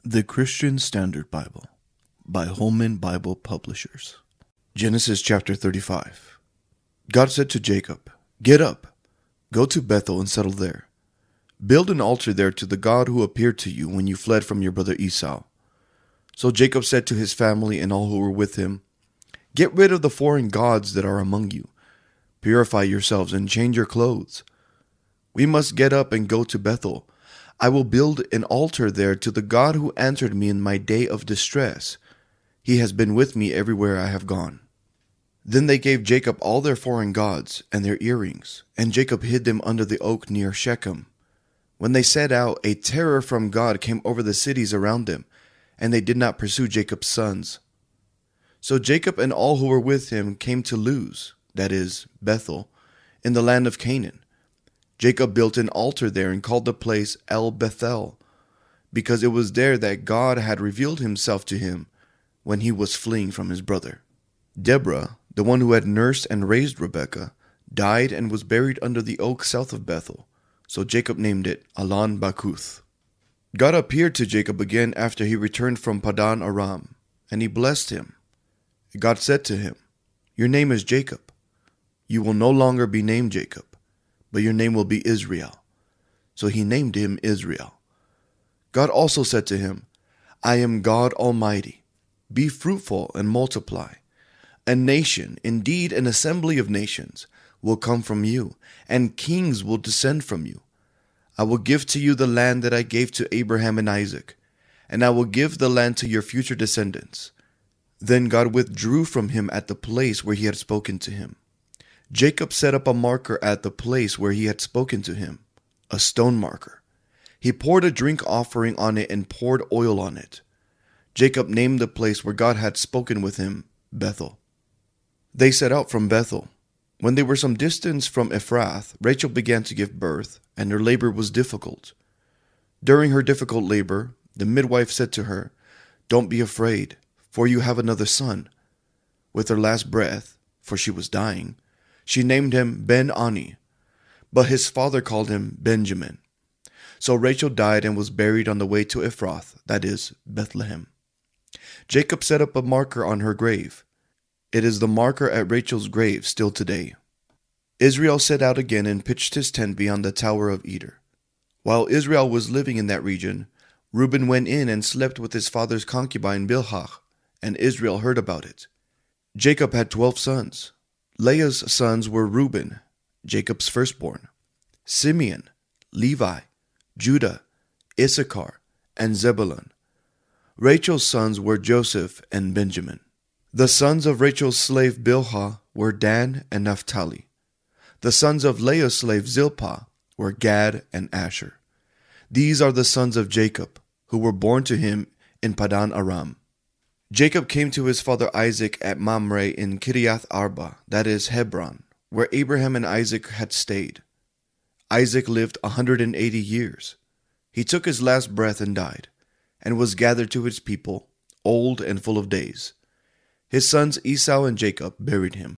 The Christian Standard Bible by Holman Bible Publishers. Genesis chapter 35. God said to Jacob, "Get up, go to Bethel and settle there. Build an altar there to the God who appeared to you when you fled from your brother Esau." So Jacob said to his family and all who were with him, "Get rid of the foreign gods that are among you. Purify yourselves and change your clothes. We must get up and go to Bethel. I will build an altar there to the God who answered me in my day of distress. He has been with me everywhere I have gone." Then they gave Jacob all their foreign gods and their earrings, and Jacob hid them under the oak near Shechem. When they set out, a terror from God came over the cities around them, and they did not pursue Jacob's sons. So Jacob and all who were with him came to Luz, that is, Bethel, in the land of Canaan. Jacob built an altar there and called the place El Bethel, because it was there that God had revealed himself to him when he was fleeing from his brother. Deborah, the one who had nursed and raised Rebekah, died and was buried under the oak south of Bethel, so Jacob named it Alon Bakuth. God appeared to Jacob again after he returned from Padan Aram, and he blessed him. God said to him, "Your name is Jacob. You will no longer be named Jacob, but your name will be Israel." So he named him Israel. God also said to him, "I am God Almighty. Be fruitful and multiply. A nation, indeed an assembly of nations, will come from you, and kings will descend from you. I will give to you the land that I gave to Abraham and Isaac, and I will give the land to your future descendants." Then God withdrew from him at the place where he had spoken to him. Jacob set up a marker at the place where he had spoken to him, a stone marker. He poured a drink offering on it and poured oil on it. Jacob named the place where God had spoken with him Bethel. They set out from Bethel. When they were some distance from Ephrath, Rachel began to give birth, and her labor was difficult. During her difficult labor, the midwife said to her, "Don't be afraid, for you have another son." With her last breath, for she was dying, she named him Ben-Ani, but his father called him Benjamin. So Rachel died and was buried on the way to Ephrath, that is, Bethlehem. Jacob set up a marker on her grave. It is the marker at Rachel's grave still today. Israel set out again and pitched his tent beyond the Tower of Eder. While Israel was living in that region, Reuben went in and slept with his father's concubine Bilhah, and Israel heard about it. Jacob had 12 sons. Leah's sons were Reuben, Jacob's firstborn, Simeon, Levi, Judah, Issachar, and Zebulun. Rachel's sons were Joseph and Benjamin. The sons of Rachel's slave Bilhah were Dan and Naphtali. The sons of Leah's slave Zilpah were Gad and Asher. These are the sons of Jacob, who were born to him in Padan Aram. Jacob came to his father Isaac at Mamre in Kiriath Arba, that is Hebron, where Abraham and Isaac had stayed. Isaac lived 180 years. He took his last breath and died, and was gathered to his people, old and full of days. His sons Esau and Jacob buried him.